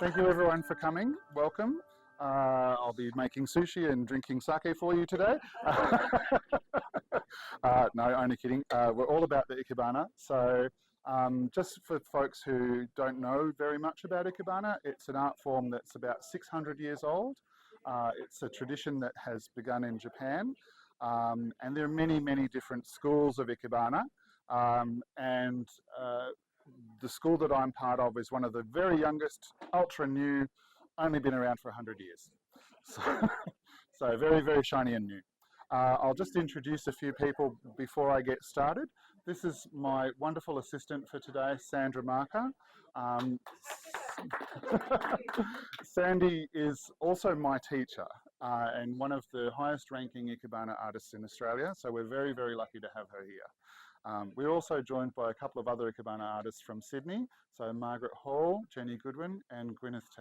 Thank you everyone for coming. Welcome. I'll be making sushi and drinking sake for you today. No, only kidding. We're all about the Ikebana. So just for folks who don't know very much about Ikebana, it's an art form that's about 600 years old. It's a tradition that has begun in Japan. And there are many, many different schools of Ikebana. The school that I'm part of is one of the very youngest, ultra new, only been around for 100 years. So very, very shiny and new. I'll just introduce a few people before I get started. This is my wonderful assistant for today, Sandra Marker. Sandy is also my teacher and one of the highest ranking Ikebana artists in Australia, so we're very, very lucky to have her here. We're also joined by a couple of other Ikebana artists from Sydney, so Margaret Hall, Jenny Goodwin and Gwyneth.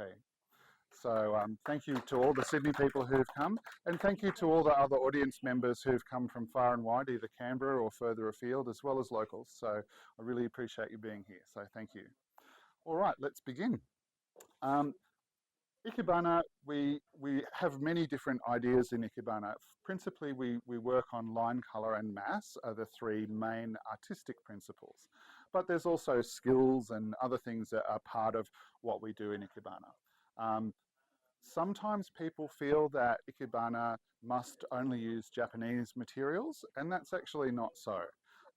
So thank you to all the Sydney people who've come, and thank you to all the other audience members who've come from far and wide, either Canberra or further afield, as well as locals. So I really appreciate you being here, so thank you. All right, let's begin. Ikebana, we have many different ideas in Ikebana. Principally, we work on line, colour and mass are the three main artistic principles. But there's also skills and other things that are part of what we do in Ikebana. Sometimes people feel that Ikebana must only use Japanese materials, and that's actually not so.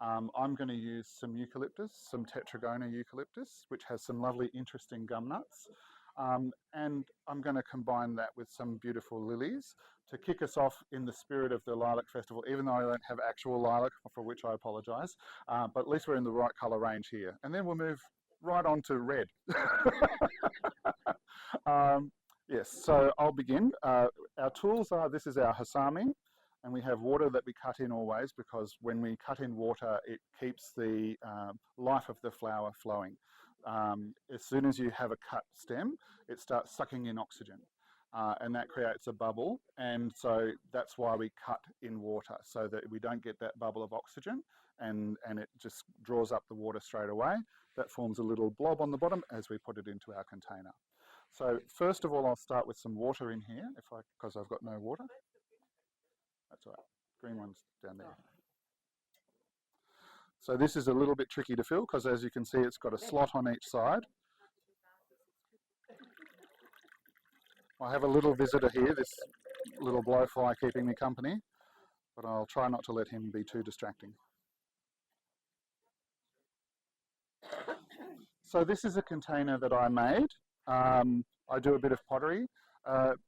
I'm going to use some eucalyptus, some tetragona eucalyptus, which has some lovely interesting gum nuts. And I'm going to combine that with some beautiful lilies to kick us off in the spirit of the Lilac Festival, even though I don't have actual lilac, for which I apologise. But at least we're in the right colour range here. And then we'll move right on to red. Yes, so I'll begin. Our tools are, this is our hasami, and we have water that we cut in always, because when we cut in water, it keeps the life of the flower flowing. As soon as you have a cut stem, it starts sucking in oxygen, and that creates a bubble, and so that's why we cut in water, so that we don't get that bubble of oxygen, and it just draws up the water straight away. That forms a little blob on the bottom as we put it into our container. So first of all, I'll start with some water in here, because I've got no water. That's all right, green one's down there. So this is a little bit tricky to fill, because as you can see, it's got a slot on each side. I have a little visitor here, this little blowfly keeping me company, but I'll try not to let him be too distracting. So this is a container that I made. I do a bit of pottery.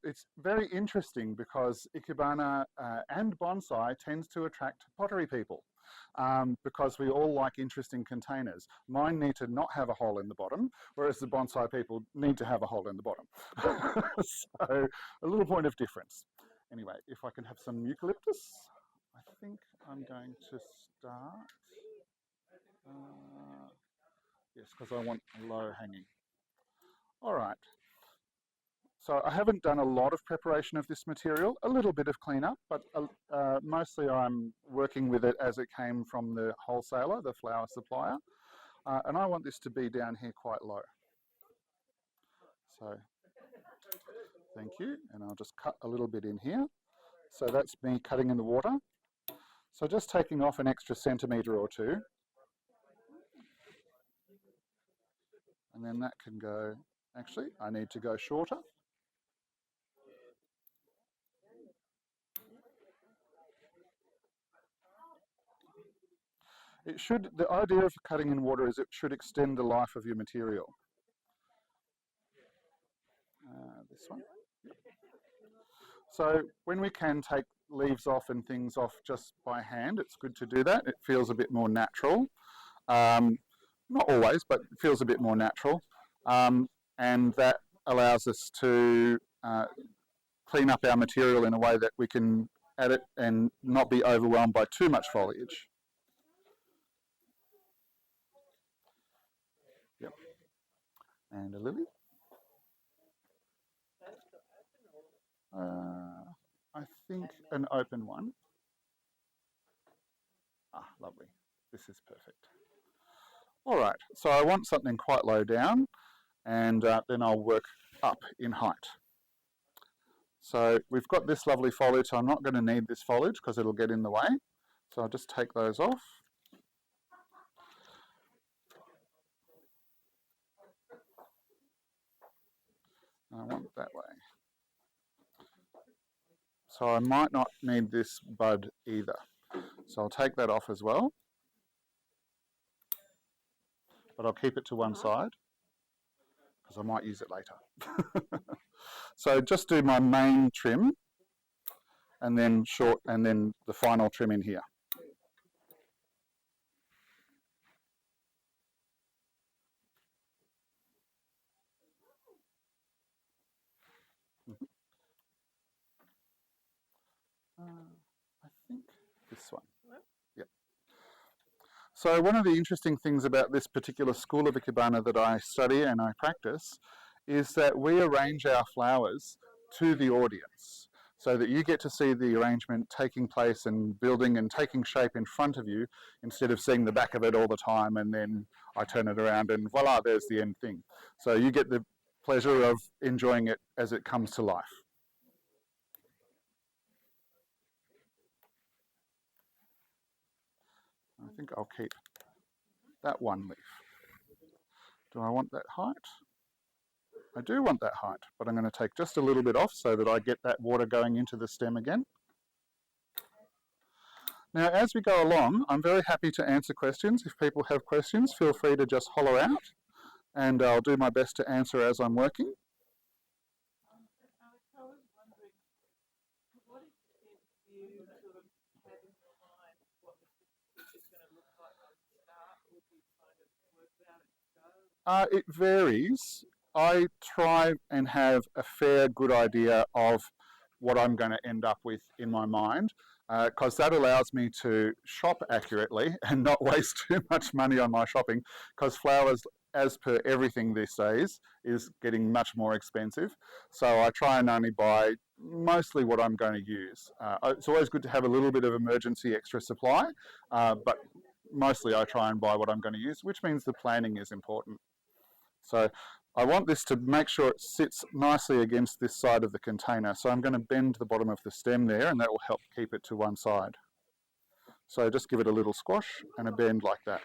It's very interesting because Ikebana and bonsai tends to attract pottery people. Because we all like interesting containers. Mine need to not have a hole in the bottom, whereas the bonsai people need to have a hole in the bottom. So a little point of difference. Anyway, if I can have some eucalyptus, I think I'm going to start. Yes, because I want low hanging. All right. So I haven't done a lot of preparation of this material, a little bit of cleanup, but mostly I'm working with it as it came from the wholesaler, the flower supplier. And I want this to be down here quite low. So thank you. And I'll just cut a little bit in here. So that's me cutting in the water. So just taking off an extra centimetre or two. And then that can go, actually, I need to go shorter. It should, the idea of cutting in water is it should extend the life of your material. This one. So when we can take leaves off and things off just by hand, it's good to do that. It feels a bit more natural. Not always, but it feels a bit more natural. And that allows us to clean up our material in a way that we can add it and not be overwhelmed by too much foliage. Yep. And a lily. I think an open one. Ah, lovely. This is perfect. All right, so I want something quite low down, and then I'll work up in height. So we've got this lovely foliage, so I'm not going to need this foliage because it'll get in the way. So I'll just take those off. I want that way. So I might not need this bud either. So I'll take that off as well. But I'll keep it to one side because I might use it later. So just do my main trim and then short and then the final trim in here. I think this one. Yep. So one of the interesting things about this particular school of Ikebana that I study and I practice is that we arrange our flowers to the audience so that you get to see the arrangement taking place and building and taking shape in front of you instead of seeing the back of it all the time and then I turn it around and voila, there's the end thing. So you get the pleasure of enjoying it as it comes to life. I think I'll keep that one leaf. Do I want that height? I do want that height, but I'm going to take just a little bit off so that I get that water going into the stem again. Now, as we go along, I'm very happy to answer questions. If people have questions, feel free to just holler out, and I'll do my best to answer as I'm working. I was wondering, to what extent do you sort of have in your mind what the picture is going to look like at the start, or do you kind of work it out as you go? It varies. I try and have a fair, good idea of what I'm going to end up with in my mind, because that allows me to shop accurately and not waste too much money on my shopping, because flowers, as per everything these days, is getting much more expensive. So I try and only buy mostly what I'm going to use. It's always good to have a little bit of emergency extra supply, but mostly I try and buy what I'm going to use, which means the planning is important. So I want this to make sure it sits nicely against this side of the container. So I'm going to bend the bottom of the stem there, and that will help keep it to one side. So just give it a little squash and a bend like that.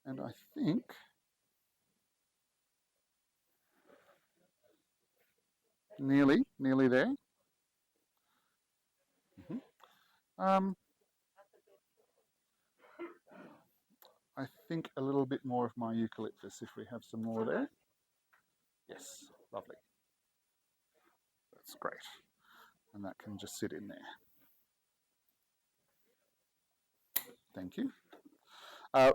And I think nearly there. I think a little bit more of my eucalyptus if we have some more there. Yes, lovely. That's great. And that can just sit in there. Thank you.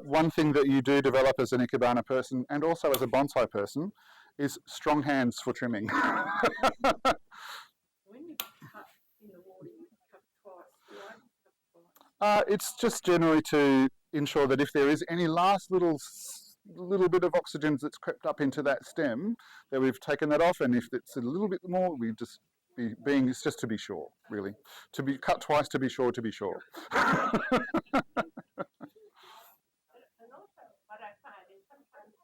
One thing that you do develop as an Ikebana person and also as a bonsai person is strong hands for trimming. When you cut in the water, you cut twice. Why cut twice? It's just generally to ensure that if there is any last little bit of oxygen that's crept up into that stem, that we've taken that off, and if it's a little bit more, we just it's just to be sure, really. To be cut twice to be sure, to be sure. And also, what I find is sometimes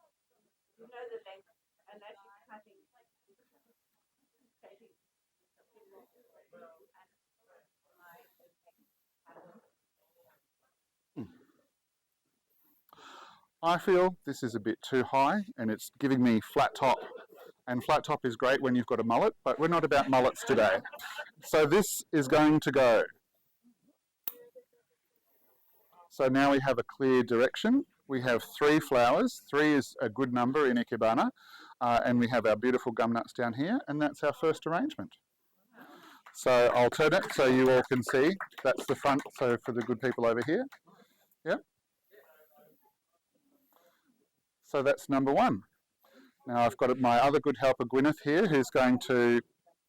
you know the length, and as you're cutting. I feel this is a bit too high and it's giving me flat top. And flat top is great when you've got a mullet, but we're not about mullets today. So this is going to go. So now we have a clear direction. We have 3 flowers. 3 is a good number in Ikebana. And we have our beautiful gum nuts down here, and that's our first arrangement. So I'll turn it so you all can see. That's the front, so for the good people over here. Yep. So that's number 1. Now I've got my other good helper Gwyneth here, who's going to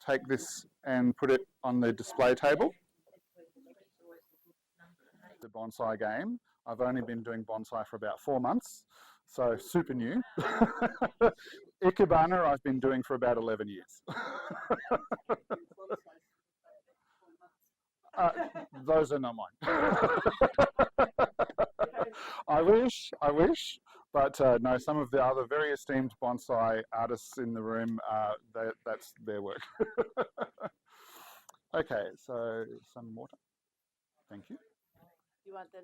take this and put it on the display table. The bonsai game. I've only been doing bonsai for about 4 months, so super new. Ikebana I've been doing for about 11 years. Those are not mine. I wish, but no, some of the other very esteemed bonsai artists in the room, that's their work. Okay, so some water. Thank you. You want the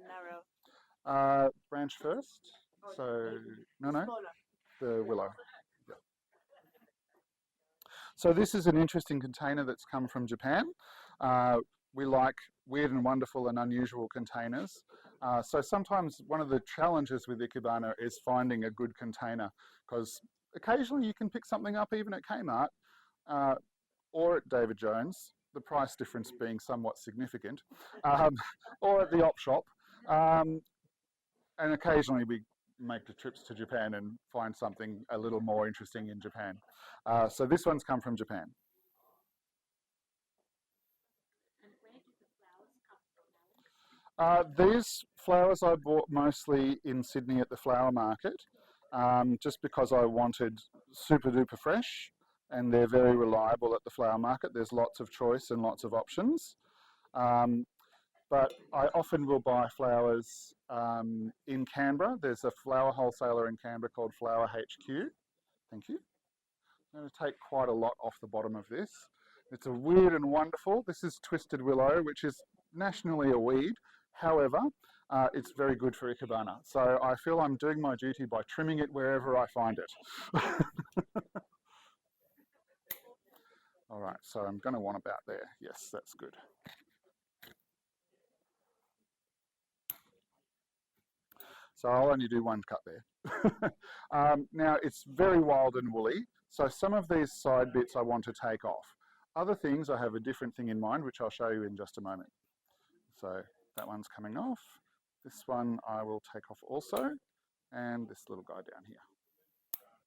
narrow? Branch first. So, no, the willow. Yeah. So this is an interesting container that's come from Japan. We like weird and wonderful and unusual containers. So sometimes one of the challenges with Ikebana is finding a good container, because occasionally you can pick something up even at Kmart or at David Jones, the price difference being somewhat significant, or at the op shop. And occasionally we make the trips to Japan and find something a little more interesting in Japan. So this one's come from Japan. These flowers I bought mostly in Sydney at the flower market, just because I wanted super duper fresh, and they're very reliable at the flower market. There's lots of choice and lots of options. But I often will buy flowers in Canberra. There's a flower wholesaler in Canberra called Flower HQ. Thank you. I'm going to take quite a lot off the bottom of this. It's a weird and wonderful. This is twisted willow, which is nationally a weed. However, it's very good for Ikebana. So I feel I'm doing my duty by trimming it wherever I find it. All right, so I'm going to want about there. Yes, that's good. So I'll only do one cut there. Now it's very wild and woolly, so some of these side bits I want to take off. Other things, I have a different thing in mind, which I'll show you in just a moment. So that one's coming off. This one I will take off also, and this little guy down here.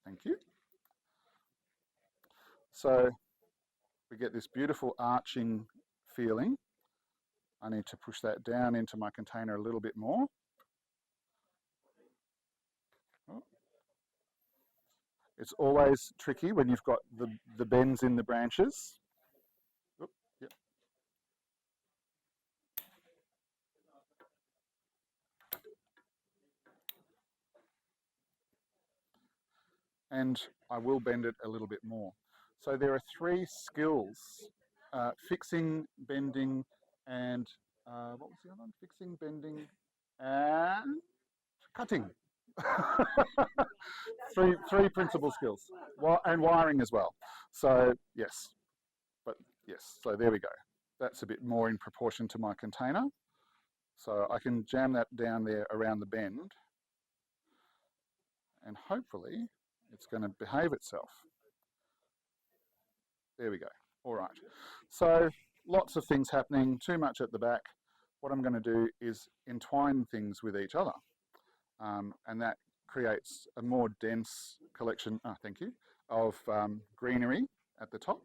Thank you. So we get this beautiful arching feeling. I need to push that down into my container a little bit more. It's always tricky when you've got the bends in the branches. Oop, yep. And I will bend it a little bit more. So there are 3 skills, fixing, bending, and what was the other one? Fixing, bending, and cutting. three principal skills, and wiring as well. So yes, so there we go. That's a bit more in proportion to my container. So I can jam that down there around the bend, and hopefully it's going to behave itself. There we go. All right. So lots of things happening, too much at the back. What I'm going to do is entwine things with each other. And that creates a more dense collection, thank you, of greenery at the top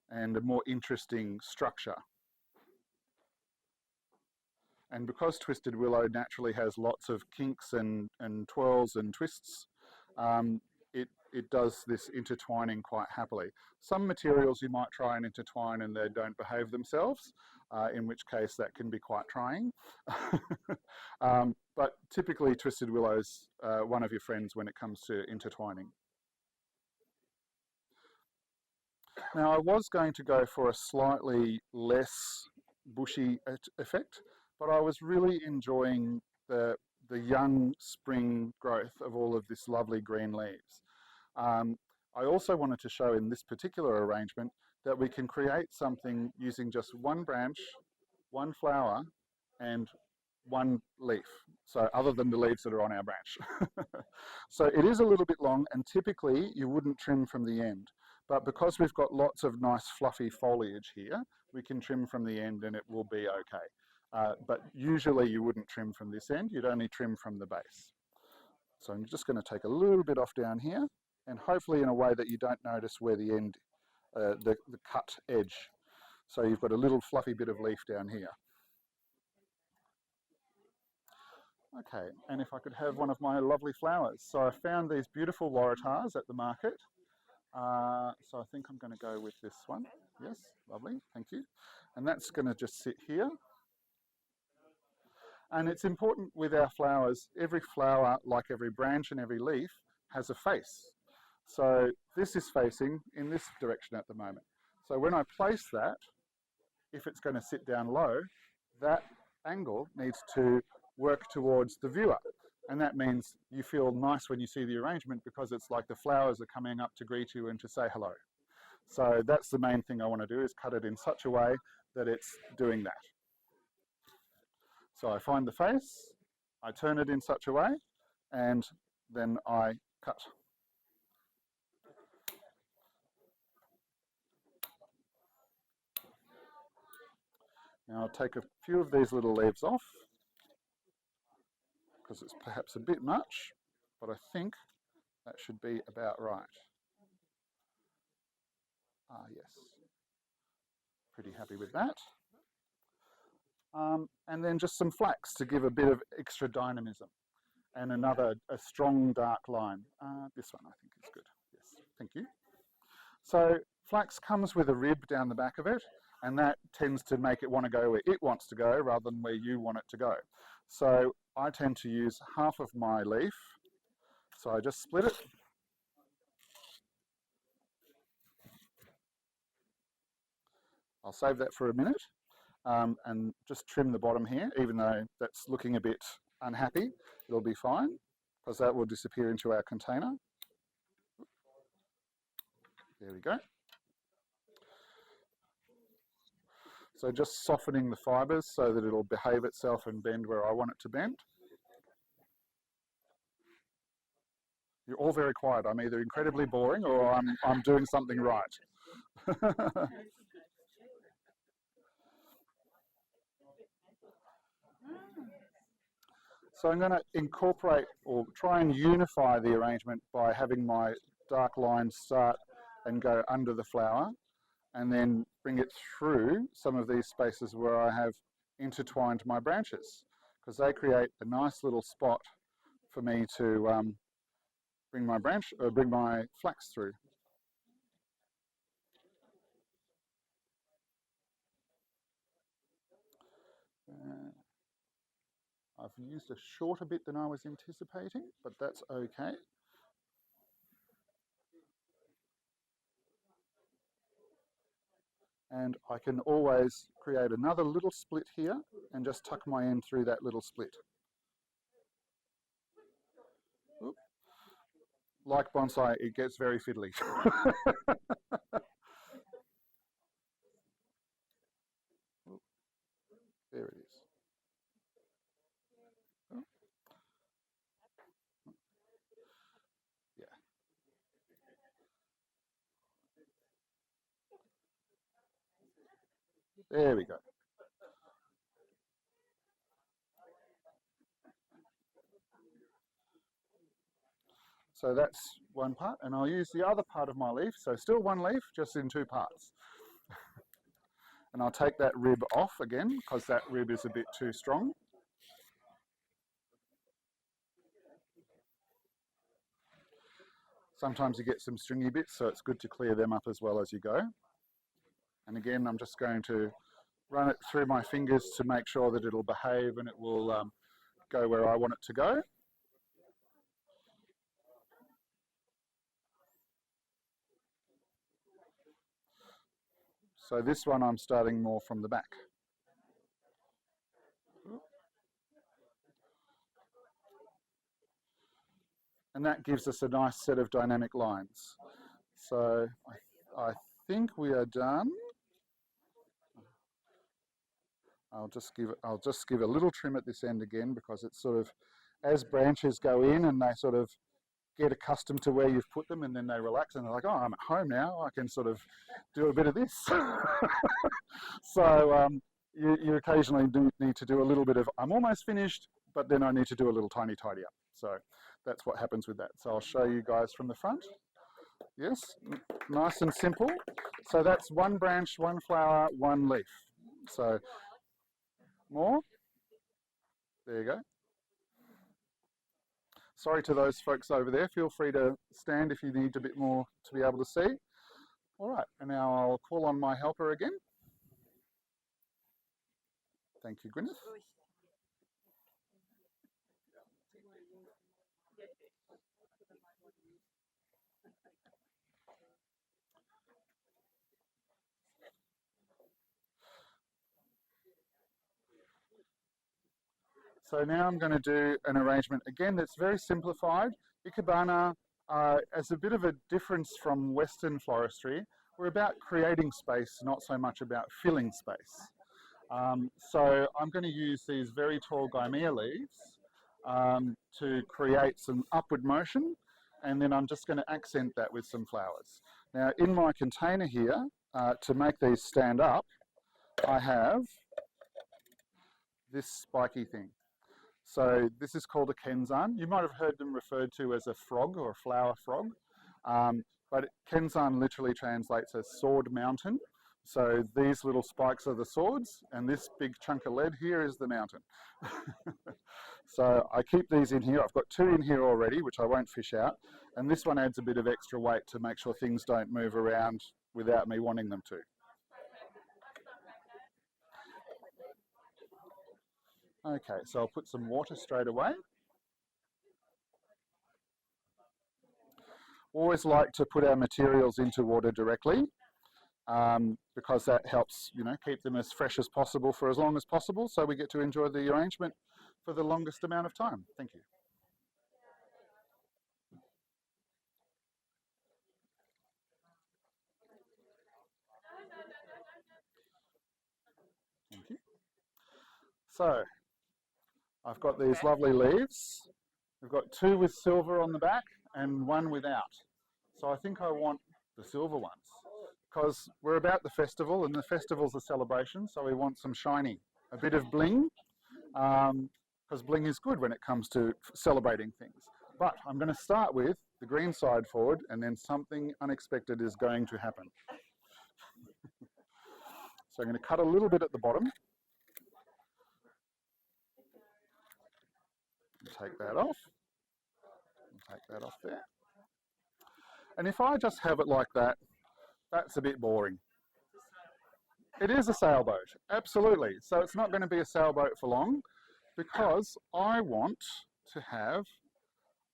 and a more interesting structure. And because twisted willow naturally has lots of kinks and twirls and twists, it does this intertwining quite happily. Some materials you might try and intertwine and they don't behave themselves, in which case that can be quite trying. But typically twisted willow's one of your friends when it comes to intertwining. Now I was going to go for a slightly less bushy effect, but I was really enjoying the young spring growth of all of this lovely green leaves. I also wanted to show in this particular arrangement that we can create something using just one branch, one flower, and one leaf. So other than the leaves that are on our branch. So it is a little bit long, and typically you wouldn't trim from the end. But because we've got lots of nice fluffy foliage here, we can trim from the end and it will be okay. But usually you wouldn't trim from this end, you'd only trim from the base. So I'm just going to take a little bit off down here, and hopefully in a way that you don't notice where the end, the cut edge. So you've got a little fluffy bit of leaf down here. Okay, and if I could have one of my lovely flowers. So I found these beautiful waratahs at the market. So I think I'm going to go with this one. Yes, lovely, thank you. And that's going to just sit here. And it's important with our flowers, every flower, like every branch and every leaf, has a face. So this is facing in this direction at the moment. So when I place that, if it's going to sit down low, that angle needs to work towards the viewer. And that means you feel nice when you see the arrangement because it's like the flowers are coming up to greet you and to say hello. So that's the main thing I want to do, is cut it in such a way that it's doing that. So I find the face, I turn it in such a way, and then I cut. Now I'll take a few of these little leaves off, because it's perhaps a bit much, but I think that should be about right. Ah, yes. Pretty happy with that. And then just some flax to give a bit of extra dynamism, and a strong dark line. This one I think is good. Yes, thank you. So flax comes with a rib down the back of it, and that tends to make it want to go where it wants to go rather than where you want it to go. So I tend to use half of my leaf. So I just split it. I'll save that for a minute. And just trim the bottom here, even though that's looking a bit unhappy. It'll be fine, because that will disappear into our container. There we go. So just softening the fibres so that it'll behave itself and bend where I want it to bend. You're all very quiet. I'm either incredibly boring or I'm doing something right. So I'm going to incorporate or try and unify the arrangement by having my dark lines start and go under the flower, and then bring it through some of these spaces where I have intertwined my branches, because they create a nice little spot for me to bring my flax through. I've used a shorter bit than I was anticipating, but that's okay. And I can always create another little split here and just tuck my end through that little split. Oop. Like bonsai, it gets very fiddly. There it is. Oh. Yeah. There we go. So that's one part, and I'll use the other part of my leaf, so still one leaf, just in two parts. And I'll take that rib off again, because that rib is a bit too strong. Sometimes you get some stringy bits, so it's good to clear them up as well as you go. And again, I'm just going to run it through my fingers to make sure that it'll behave and it will go where I want it to go. So this one I'm starting more from the back. And that gives us a nice set of dynamic lines. So I think we are done. I'll just give a little trim at this end again, because it's sort of, as branches go in and they sort of get accustomed to where you've put them, and then they relax and they're like, oh, I'm at home now, I can sort of do a bit of this. So you occasionally do need to do a little bit of, I'm almost finished, but then I need to do a little tiny tidy up. So that's what happens with that. So I'll show you guys from the front. Yes, nice and simple. So that's one branch, one flower, one leaf. So more. There you go. sorry to those folks over there. Feel free to stand if you need a bit more to be able to see. All right, and now I'll call on my helper again. Thank you, Gwyneth. So now I'm going to do an arrangement again that's very simplified. Ikebana, as a bit of a difference from Western floristry, we're about creating space, not so much about filling space. So I'm going to use these very tall Gymea leaves to create some upward motion, and then I'm just going to accent that with some flowers. Now in my container here, to make these stand up, I have this spiky thing. So this is called a kenzan. You might have heard them referred to as a frog or a flower frog, but kenzan literally translates as sword mountain. So these little spikes are the swords, and this big chunk of lead here is the mountain. So I keep these in here. I've got 2 in here already, which I won't fish out, and this one adds a bit of extra weight to make sure things don't move around without me wanting them to. Okay, so I'll put some water straight away. Always like to put our materials into water directly because that helps, keep them as fresh as possible for as long as possible, so we get to enjoy the arrangement for the longest amount of time. Thank you. Thank you. So I've got these lovely leaves. We've got 2 with silver on the back and 1 without. So I think I want the silver ones because we're about the festival, and the festival's a celebration, so we want some shiny, a bit of bling, because bling is good when it comes to celebrating things. But I'm going to start with the green side forward, and then something unexpected is going to happen. So I'm going to cut a little bit at the bottom. Take that off. Take that off there. And if I just have it like that, that's a bit boring. It is a sailboat, absolutely. So it's not going to be a sailboat for long because I want to have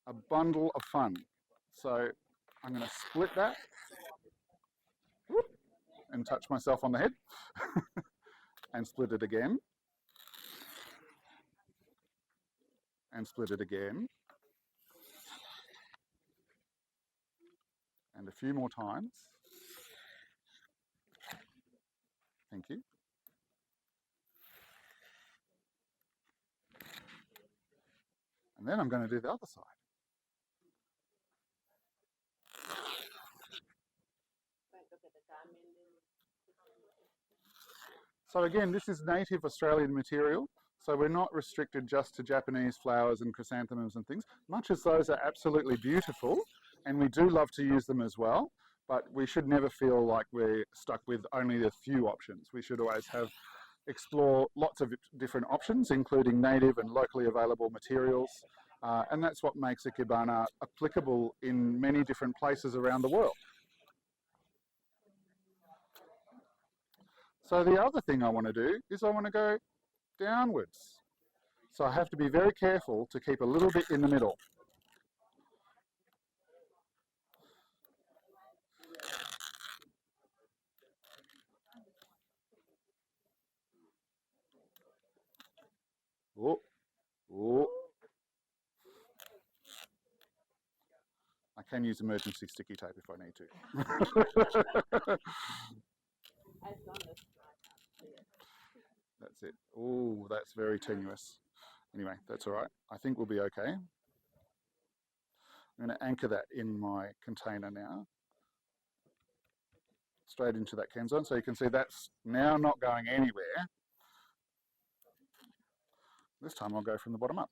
a bundle of fun. So I'm going to split that and touch myself on the head and split it again and split it again and a few more times. Thank you. And then I'm going to do the other side. So again, this is native Australian material, so we're not restricted just to Japanese flowers and chrysanthemums and things, much as those are absolutely beautiful, and we do love to use them as well, but we should never feel like we're stuck with only a few options. We should always explore lots of different options, including native and locally available materials, and that's what makes Ikebana applicable in many different places around the world. So the other thing I want to do is I want to go downwards. So I have to be very careful to keep a little bit in the middle. Oh, oh. I can use emergency sticky tape if I need to. That's it. Oh, that's very tenuous. Anyway, that's all right. I think we'll be okay. I'm going to anchor that in my container now. Straight into that kenzan. So you can see that's now not going anywhere. This time I'll go from the bottom up.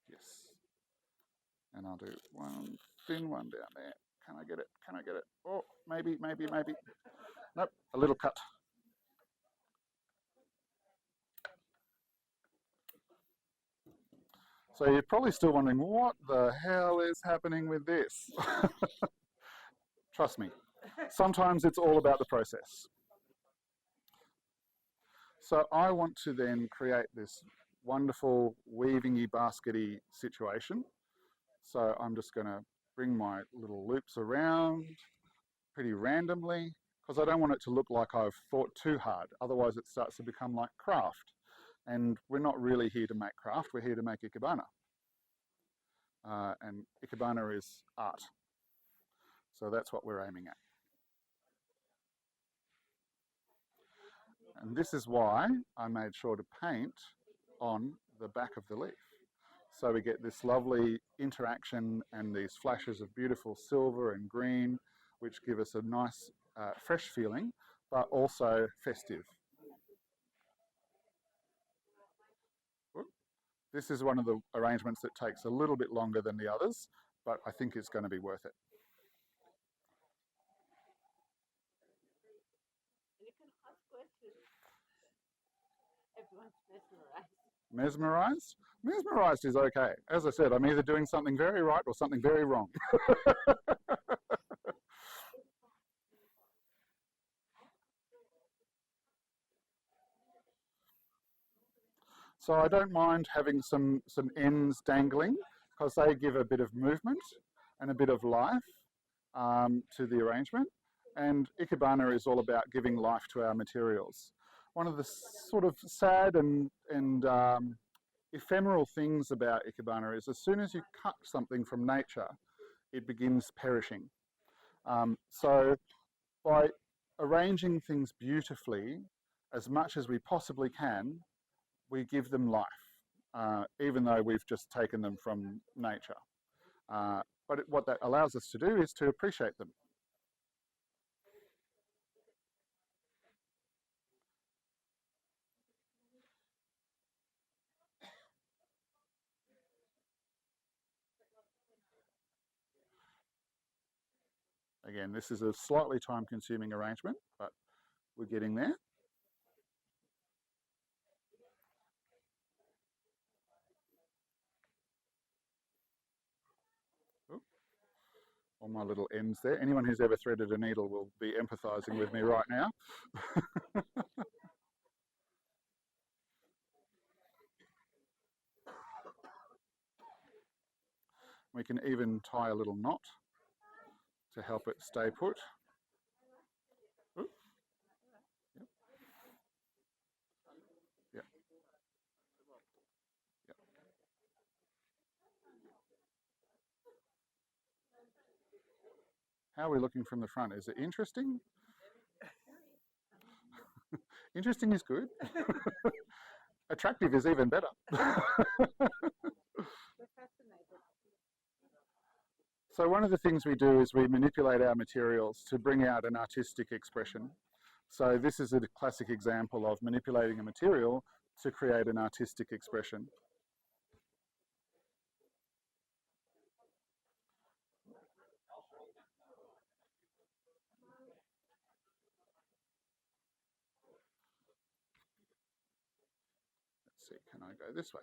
Yes. And I'll do one thin one down there. Can I get it? Can I get it? Oh, maybe, maybe, maybe. Nope, a little cut. So you're probably still wondering, what the hell is happening with this? Trust me, sometimes it's all about the process. So I want to then create this wonderful weaving-y, basket-y situation. So I'm just going to bring my little loops around pretty randomly, because I don't want it to look like I've thought too hard. Otherwise it starts to become like craft. And we're not really here to make craft, we're here to make Ikebana. And Ikebana is art. So that's what we're aiming at. And this is why I made sure to paint on the back of the leaf. So we get this lovely interaction and these flashes of beautiful silver and green, which give us a nice fresh feeling, but also festive. This is one of the arrangements that takes a little bit longer than the others, but I think it's going to be worth it. You can ask questions. Everyone's mesmerized. Mesmerised? Mesmerised is okay. As I said, I'm either doing something very right or something very wrong. So I don't mind having some ends dangling, because they give a bit of movement and a bit of life to the arrangement. And Ikebana is all about giving life to our materials. One of the sort of sad and ephemeral things about Ikebana is as soon as you cut something from nature, it begins perishing. So by arranging things beautifully, as much as we possibly can, we give them life, even though we've just taken them from nature. But what that allows us to do is to appreciate them. Again, this is a slightly time-consuming arrangement, but we're getting there. All my little ends there. Anyone who's ever threaded a needle will be empathising with me right now. We can even tie a little knot to help it stay put. Ooh. Yep. Yep. Yep. How are we looking from the front? Is it interesting? Interesting is good. Attractive is even better. So one of the things we do is we manipulate our materials to bring out an artistic expression. So this is a classic example of manipulating a material to create an artistic expression. Let's see, can I go this way?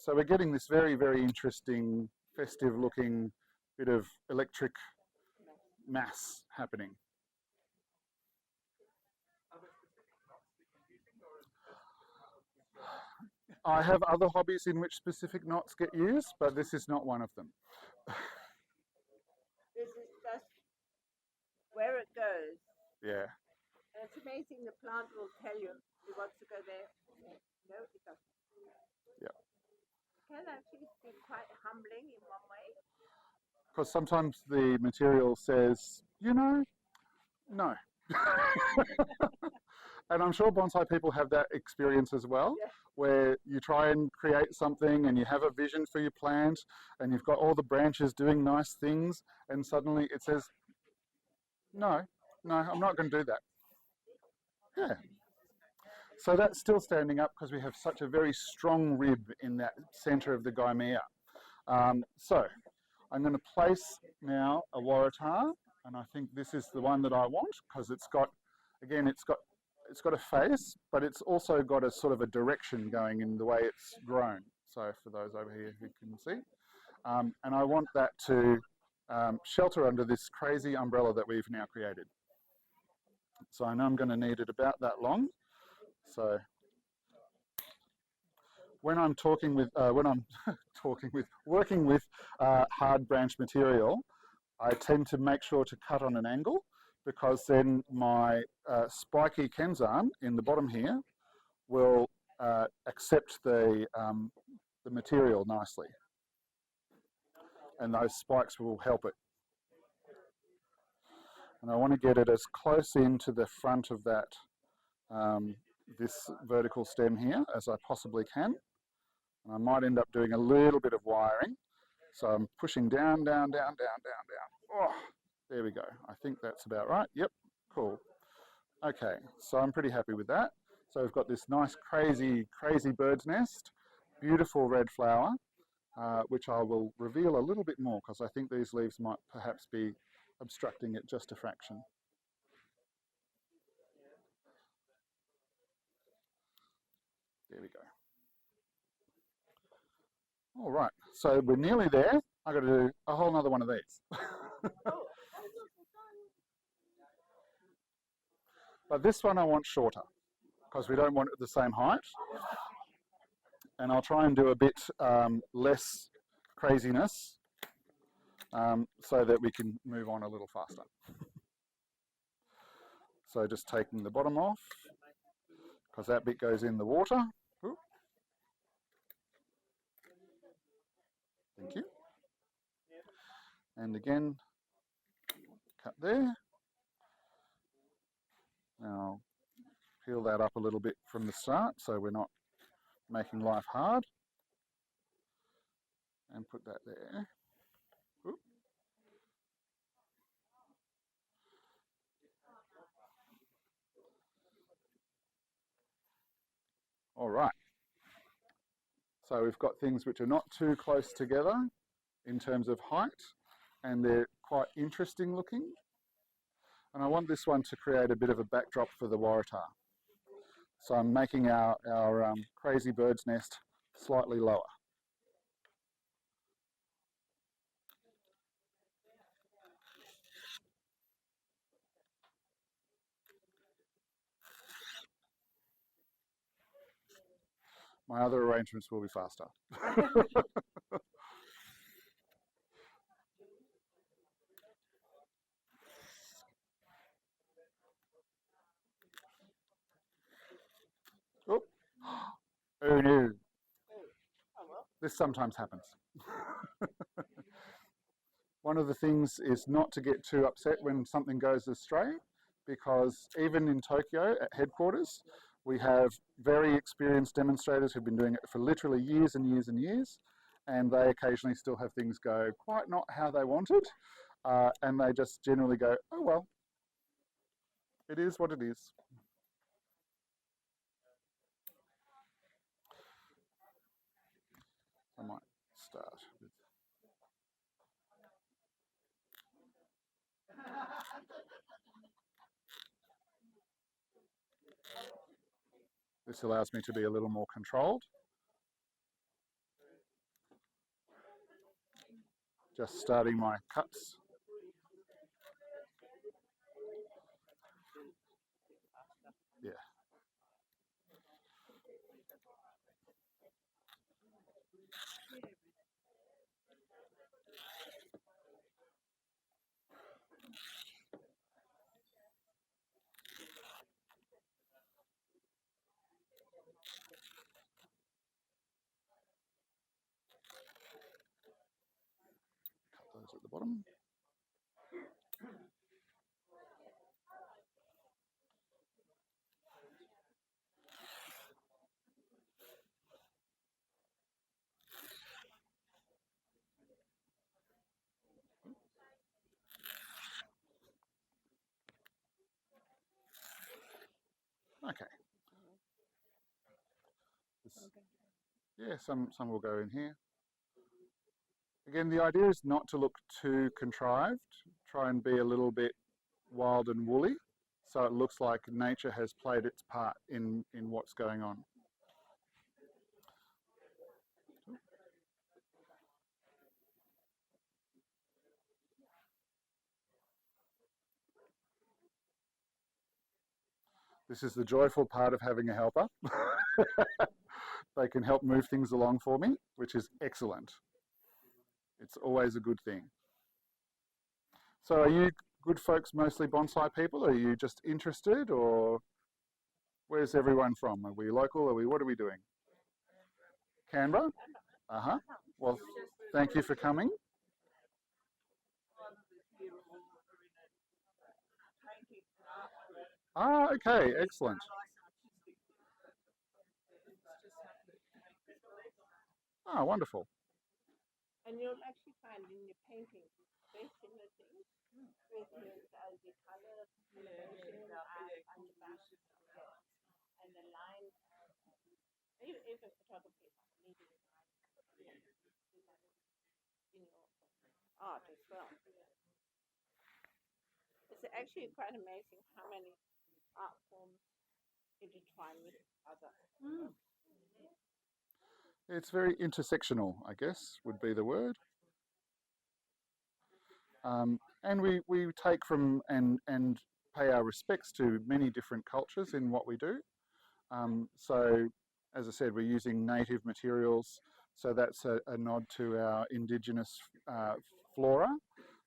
So we're getting this very, very interesting, festive looking bit of electric mass happening. I have other hobbies in which specific knots get used, but this is not one of them. This is just where it goes. Yeah. And it's amazing, the plant will tell you it wants to go there. No, it doesn't. Yeah. It can actually be quite humbling in one way. Because sometimes the material says, you know, no. And I'm sure bonsai people have that experience as well, Yeah. where you try and create something and you have a vision for your plant and you've got all the branches doing nice things, and suddenly it says, no, I'm not going to do that. Yeah. So that's still standing up because we have such a very strong rib in that centre of the Gaimea. So I'm going to place now a waratah, and I think this is the one that I want because it's got, again, it's got it's got a face, but it's also got a sort of a direction going in the way it's grown. So for those over here who can see. And I want that to shelter under this crazy umbrella that we've now created. So I know I'm going to need it about that long. So when I'm talking with, working with hard branch material, I tend to make sure to cut on an angle, because then my spiky Kenzan in the bottom here will accept the material nicely, and those spikes will help it. And I want to get it as close into the front of that this vertical stem here as I possibly can. And I might end up doing a little bit of wiring. So I'm pushing down, down, down, down, down, down. Oh, there we go. I think that's about right. Yep, cool. Okay, so I'm pretty happy with that. So we've got this nice crazy bird's nest, beautiful red flower, which I will reveal a little bit more, because I think these leaves might perhaps be obstructing it just a fraction. There we go. All right, so we're nearly there. I've got to do a whole nother one of these. But this one I want shorter, because we don't want it the same height. And I'll try and do a bit less craziness so that we can move on a little faster. So just taking the bottom off, because that bit goes in the water. Ooh. Thank you. And again, cut there. Now peel that up a little bit from the start so we're not making life hard. And put that there. Ooh. All right. So we've got things which are not too close together in terms of height, and they're quite interesting looking. And I want this one to create a bit of a backdrop for the waratah. So I'm making our crazy bird's nest slightly lower. My other arrangements will be faster. Oh. Oh no. This sometimes happens. One of the things is not to get too upset when something goes astray, because even in Tokyo at headquarters, we have very experienced demonstrators who've been doing it for literally years and years and years, and they occasionally still have things go quite not how they wanted, and they just generally go, oh well, it is what it is. I might start with... This allows me to be a little more controlled. Just starting my cuts. Yeah. Cut those at the bottom. Okay. Yeah, some will go in here. Again, the idea is not to look too contrived. Try and be a little bit wild and woolly. So it looks like nature has played its part in what's going on. This is the joyful part of having a helper. They can help move things along for me, which is excellent. It's always a good thing. So are you good folks mostly bonsai people? Are you just interested, or where's everyone from? Are we local? What are we doing? Canberra? Uh-huh. Well, thank you for coming. Ah, okay, excellent. Ah, wonderful. And you'll actually find in your paintings very similar things with the color, combination, and the back, and the lines, even photography, leading in your art as well. It's actually quite amazing how many art forms intertwine with other. It's very intersectional, I guess, would be the word. And we take from and pay our respects to many different cultures in what we do. So, as I said, we're using native materials, so that's a nod to our indigenous flora.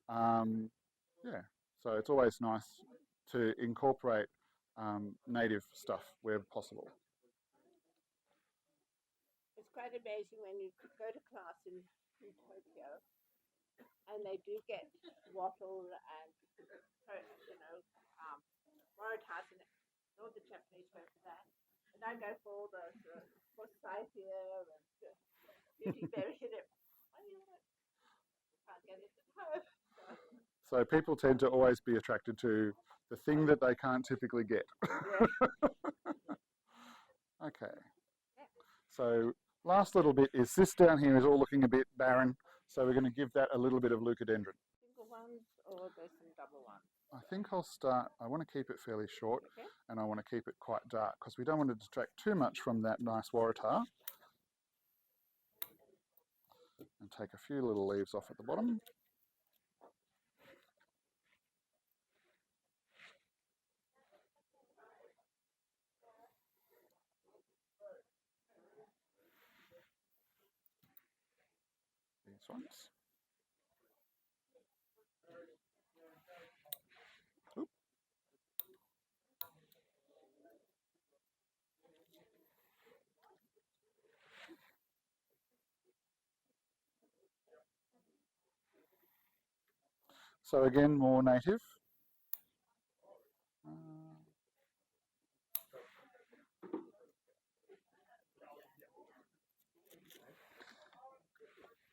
Yeah, so it's always nice to incorporate native stuff where possible. It's quite amazing when you go to class in Tokyo, and they do get wattle and Moritas, and all the Japanese go for that. And I go for all the forsythia and beauty berry and can't get it at home. So people tend to always be attracted to the thing that they can't typically get. Okay. So last little bit is this down here is all looking a bit barren. So we're going to give that a little bit of leucadendron. Single ones or there's some double ones? I think I'll start, I want to keep it fairly short, Okay. and I want to keep it quite dark because we don't want to distract too much from that nice waratah. And take a few little leaves off at the bottom. These ones. Oop. So again, more native.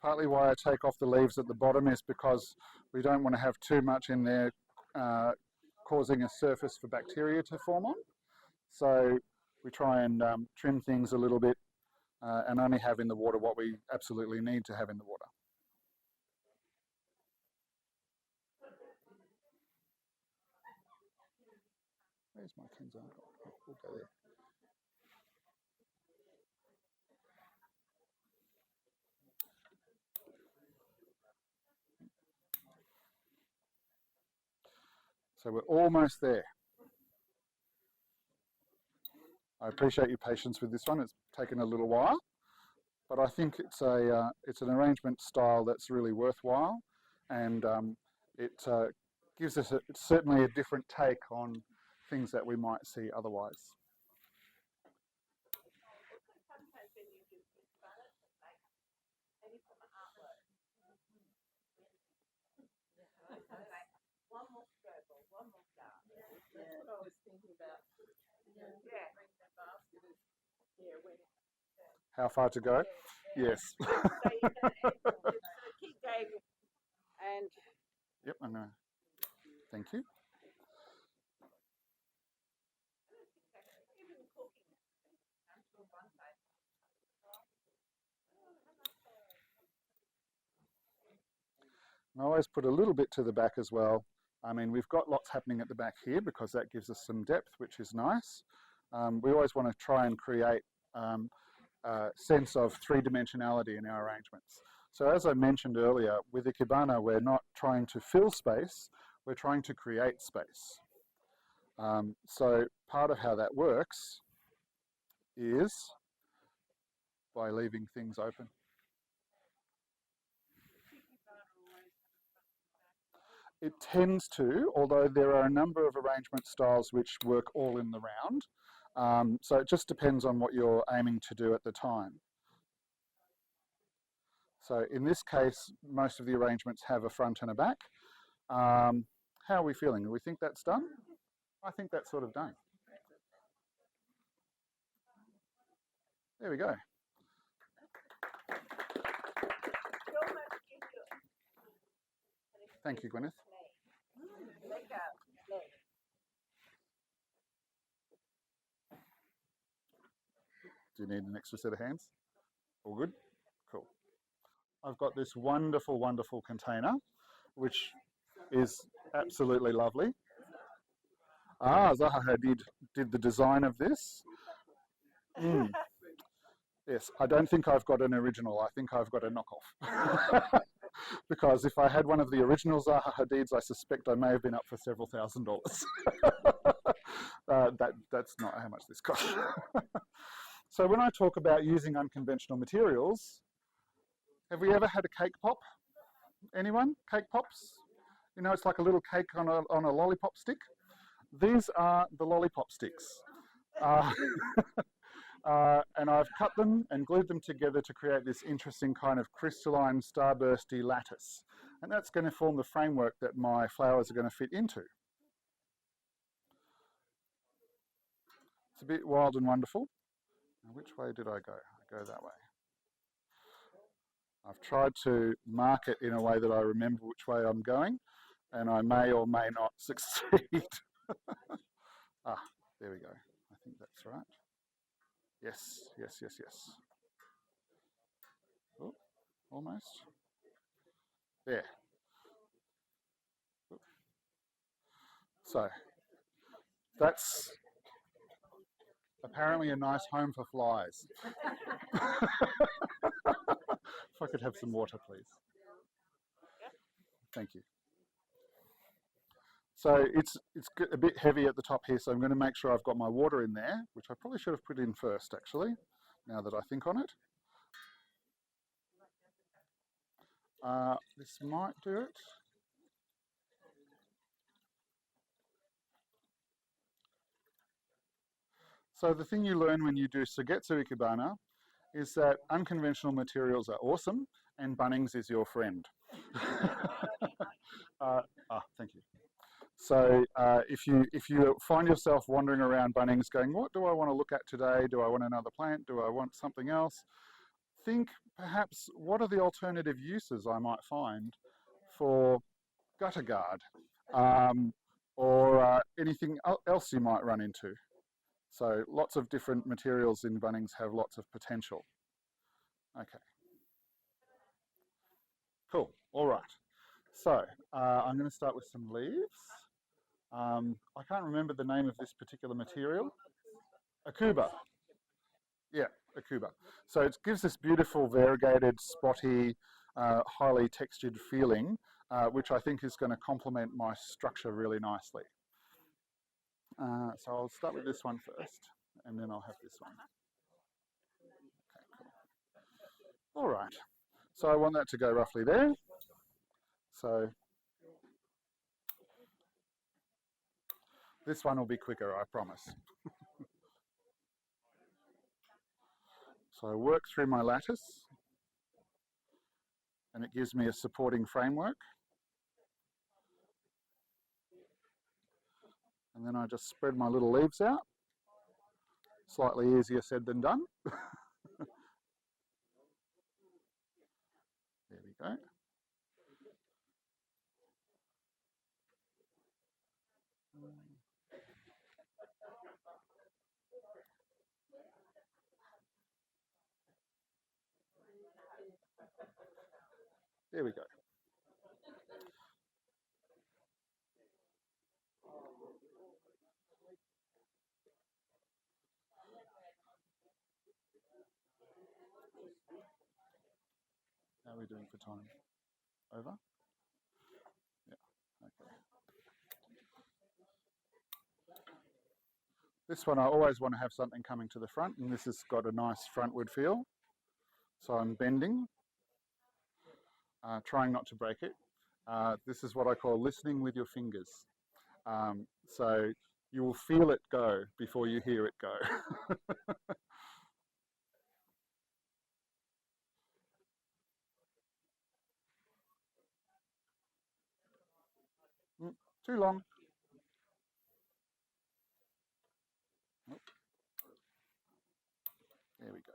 Partly why I take off the leaves at the bottom is because we don't want to have too much in there causing a surface for bacteria to form on. So we try and trim things a little bit and only have in the water what we absolutely need to have in the water. Where's my Kenzo? Oh, we'll go there. So we're almost there. I appreciate your patience with this one. It's taken a little while, but I think it's an arrangement style that's really worthwhile, and it gives us it's certainly a different take on things that we might see otherwise. Sometimes when you do balance, like any from artwork, like one more scribble, one more dark. That's what I was thinking about. Yeah. Bring that basket is, when How far to go? Yes. So you know, keep going, and Yep, I'm gonna. Thank you. even cooking. Bonsai. And I always put a little bit to the back as well, I mean, we've got lots happening at the back here because that gives us some depth, which is nice. We always want to try and create a sense of three-dimensionality in our arrangements. So as I mentioned earlier, with Ikebana, we're not trying to fill space, we're trying to create space. So part of how that works is by leaving things open. It tends to, although there are a number of arrangement styles which work all in the round. So it just depends on what you're aiming to do at the time. So in this case, most of the arrangements have a front and a back. How are we feeling? Do we think that's done? I think that's sort of done. There we go. Thank you, Gwyneth. Do you need an extra set of hands? All good? Cool. I've got this wonderful, wonderful container, which is absolutely lovely. Zaha Hadid did the design of this. Yes, I don't think I've got an original. I think I've got a knockoff. Because if I had one of the original Zaha Hadids, I suspect I may have been up for several $1,000s. That's not how much this cost. So when I talk about using unconventional materials, have we ever had a cake pop? Anyone? Cake pops? You know, it's like a little cake on a lollipop stick. These are the lollipop sticks. And I've cut them and glued them together to create this interesting kind of crystalline starbursty lattice. And that's going to form the framework that my flowers are going to fit into. It's a bit wild and wonderful. Now, which way did I go? I go that way. I've tried to mark it in a way that I remember which way I'm going, and I may or may not succeed. There we go. I think that's right. Yes, yes, yes, yes. Oh, almost. There. Oh. So, that's apparently a nice home for flies. If I could have some water, please. Thank you. So it's a bit heavy at the top here, so I'm going to make sure I've got my water in there, which I probably should have put in first, actually, now that I think on it. This might do it. So the thing you learn when you do Sugetsu Ikebana is that unconventional materials are awesome and Bunnings is your friend. Thank you. So if you find yourself wandering around Bunnings going, what do I want to look at today? Do I want another plant? Do I want something else? Think perhaps, what are the alternative uses I might find for gutter guard or anything else you might run into? So lots of different materials in Bunnings have lots of potential. Okay. Cool, all right. So I'm going to start with some leaves. I can't remember the name of this particular material. Akuba. Yeah, Akuba. So it gives this beautiful variegated, spotty, highly textured feeling, which I think is going to complement my structure really nicely. So I'll start with this one first, and then I'll have this one. Okay, cool. All right. So I want that to go roughly there. So this one will be quicker, I promise. So I work through my lattice, and it gives me a supporting framework. And then I just spread my little leaves out. Slightly easier said than done. There we go. There we go. How are we doing for time? Over? Yeah, okay. This one I always want to have something coming to the front, and this has got a nice frontward feel. So I'm bending, trying not to break it. This is what I call listening with your fingers. So you will feel it go before you hear it go. Too long. Nope. There we go.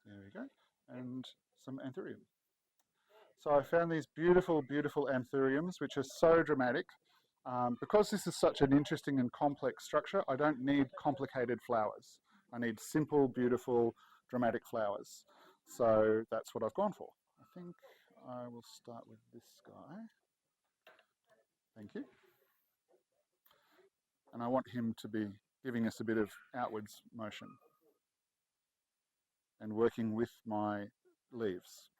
There we go. And some anthurium. So I found these beautiful, beautiful anthuriums, which are so dramatic. Because this is such an interesting and complex structure, I don't need complicated flowers. I need simple, beautiful, dramatic flowers. So that's what I've gone for. I think I will start with this guy. Thank you. And I want him to be giving us a bit of outwards motion and working with my leaves.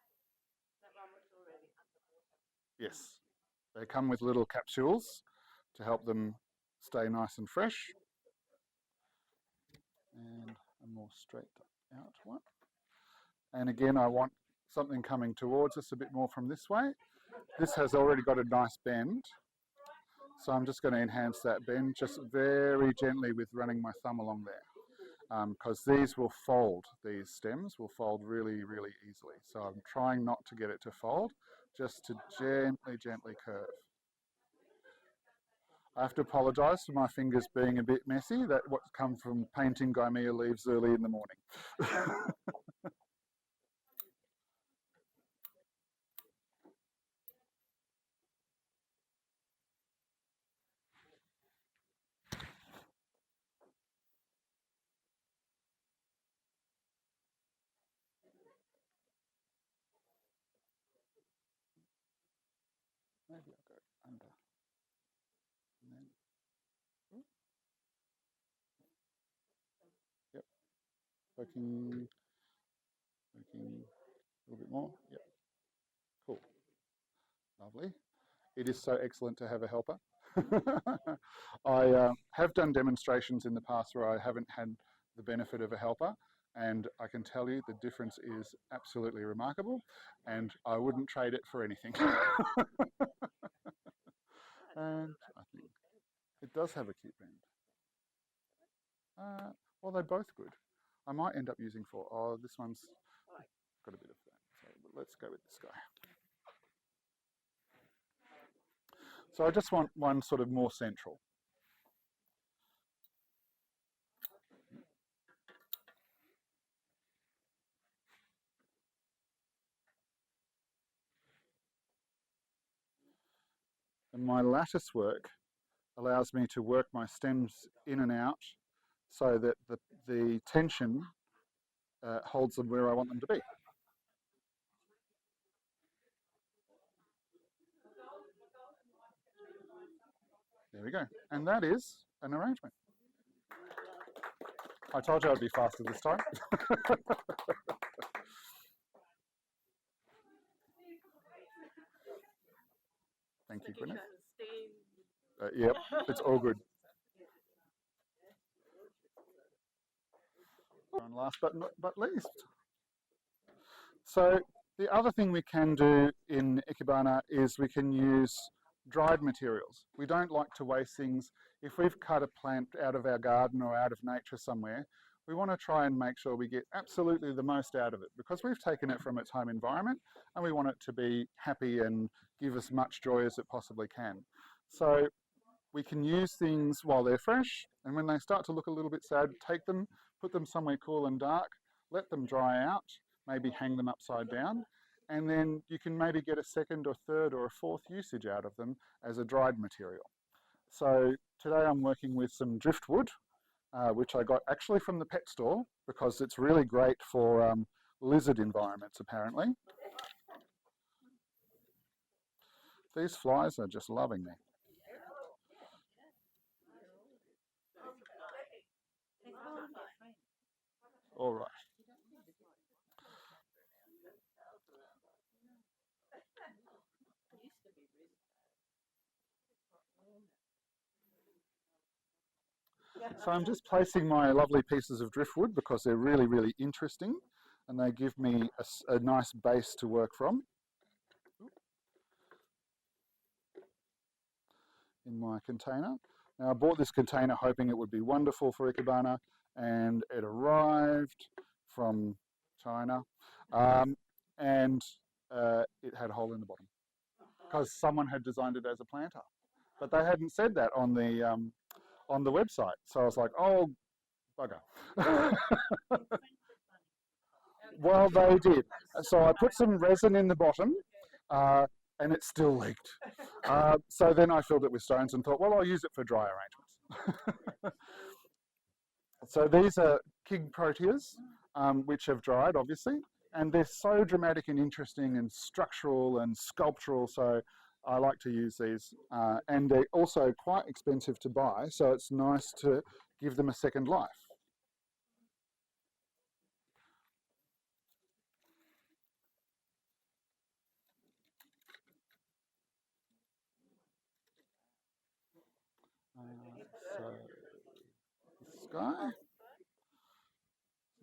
That one was already underwater. Yes, they come with little capsules to help them stay nice and fresh. And a more straight out one. And again, I want something coming towards us a bit more from this way. This has already got a nice bend. So I'm just going to enhance that bend just very gently with running my thumb along there. Because these will fold, these stems will fold really, really easily. So I'm trying not to get it to fold, just to gently, gently curve. I have to apologise for my fingers being a bit messy. That's what's come from painting Gaimea leaves early in the morning. Maybe I'll go under. And then, yep, poking, a little bit more. Yep, cool, lovely. It is so excellent to have a helper. I have done demonstrations in the past where I haven't had the benefit of a helper, and I can tell you the difference is absolutely remarkable, and I wouldn't trade it for anything. And I think it does have a cute bend. Well, they're both good. I might end up using 4. Oh, this one's got a bit of that. So let's go with this guy. So I just want one sort of more central. And my lattice work allows me to work my stems in and out so that the tension holds them where I want them to be. There we go. And that is an arrangement. I told you I'd be faster this time. Thank you, Gwyneth. Yep, it's all good. And last but least. So the other thing we can do in Ikebana is we can use dried materials. We don't like to waste things. If we've cut a plant out of our garden or out of nature somewhere, we want to try and make sure we get absolutely the most out of it because we've taken it from its home environment and we want it to be happy and give us much joy as it possibly can. So we can use things while they're fresh, and when they start to look a little bit sad, take them, put them somewhere cool and dark, let them dry out, maybe hang them upside down, and then you can maybe get a second or third or a fourth usage out of them as a dried material. So today I'm working with some driftwood. which I got actually from the pet store because it's really great for lizard environments, apparently. These flies are just loving me. All right. So I'm just placing my lovely pieces of driftwood because they're really, really interesting and they give me a nice base to work from in my container. Now I bought this container hoping it would be wonderful for Ikebana, and it arrived from China, and it had a hole in the bottom because someone had designed it as a planter, but they hadn't said that on the website. So I was like, oh, bugger. Well, they did. So I put some resin in the bottom, and it still leaked. So then I filled it with stones and thought, well, I'll use it for dry arrangements. So these are king proteas, which have dried, obviously, and they're so dramatic and interesting and structural and sculptural, so I like to use these. And they're also quite expensive to buy, so it's nice to give them a second life. So this guy,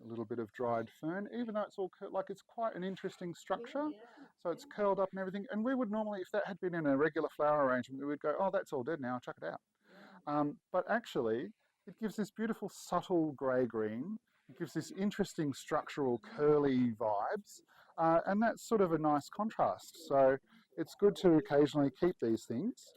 a little bit of dried fern, even though it's all like it's quite an interesting structure. So it's curled up and everything. And we would normally, if that had been in a regular flower arrangement, we would go, oh, that's all dead now, chuck it out. But actually, it gives this beautiful subtle grey-green. It gives this interesting structural curly vibes. And that's sort of a nice contrast. So it's good to occasionally keep these things.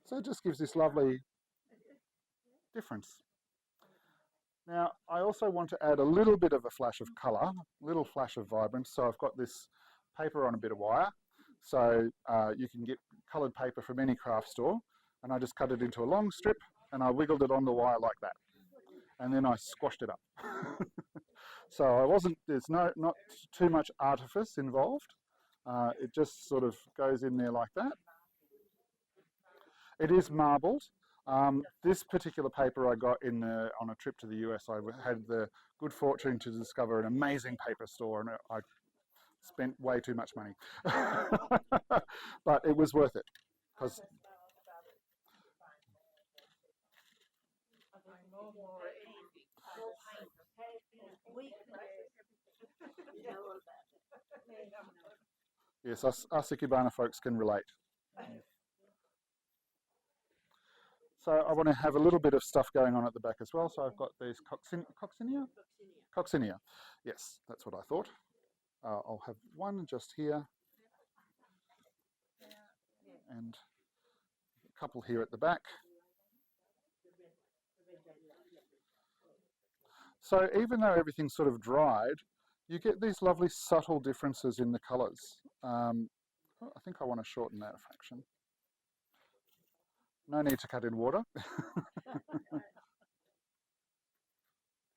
So it just gives this lovely difference. Now, I also want to add a little bit of a flash of colour, a little flash of vibrance. So I've got this paper on a bit of wire. So you can get coloured paper from any craft store. And I just cut it into a long strip and I wiggled it on the wire like that. And then I squashed it up. So there's not too much artifice involved. It just sort of goes in there like that. It is marbled. This particular paper I got on a trip to the US. I had the good fortune to discover an amazing paper store, and I spent way too much money. But it was worth it. Because yes, us Ikebana folks can relate. So I want to have a little bit of stuff going on at the back as well. So I've got these coccinia? Coccinia. Yes, that's what I thought. I'll have one just here and a couple here at the back. So even though everything's sort of dried, you get these lovely subtle differences in the colours. I think I want to shorten that a fraction. No need to cut in water.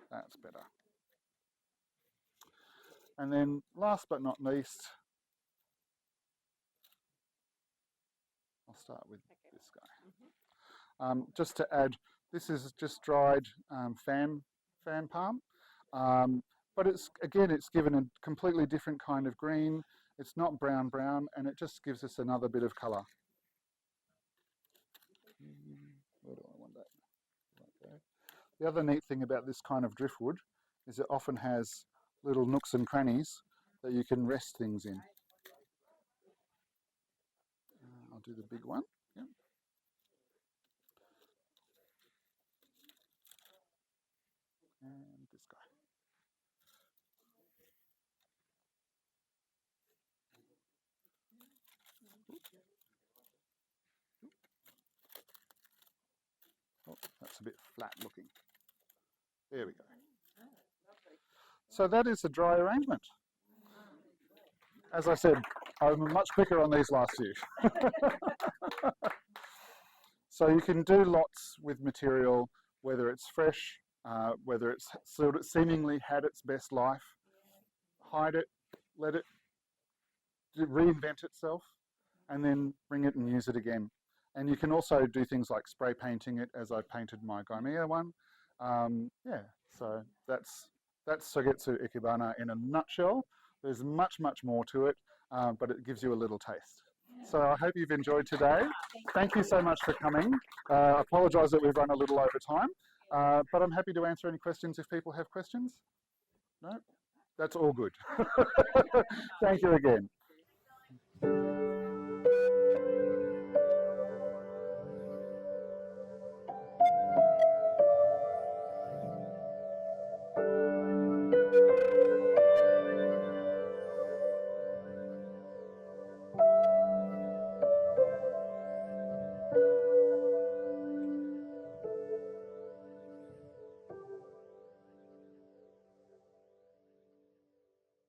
That's better. And then last but not least, I'll start with this guy. Just to add, this is just dried fan palm. But it's given a completely different kind of green. It's not brown, and it just gives us another bit of colour. Where do I want that? Okay. The other neat thing about this kind of driftwood is it often has little nooks and crannies that you can rest things in. I'll do the big one. Yep. And this guy. Oh, that's a bit flat looking. There we go. So that is a dry arrangement. As I said, I'm much quicker on these last few. So you can do lots with material, whether it's fresh, whether it's sort of seemingly had its best life, hide it, let it reinvent itself, and then bring it and use it again. And you can also do things like spray painting it, as I painted my Gaimea one. Yeah, so that's Sogetsu Ikebana in a nutshell. There's much, much more to it, but it gives you a little taste. So I hope you've enjoyed today. Thank you so much for coming. I apologise that we've run a little over time, but I'm happy to answer any questions if people have questions. No? That's all good. Thank you again.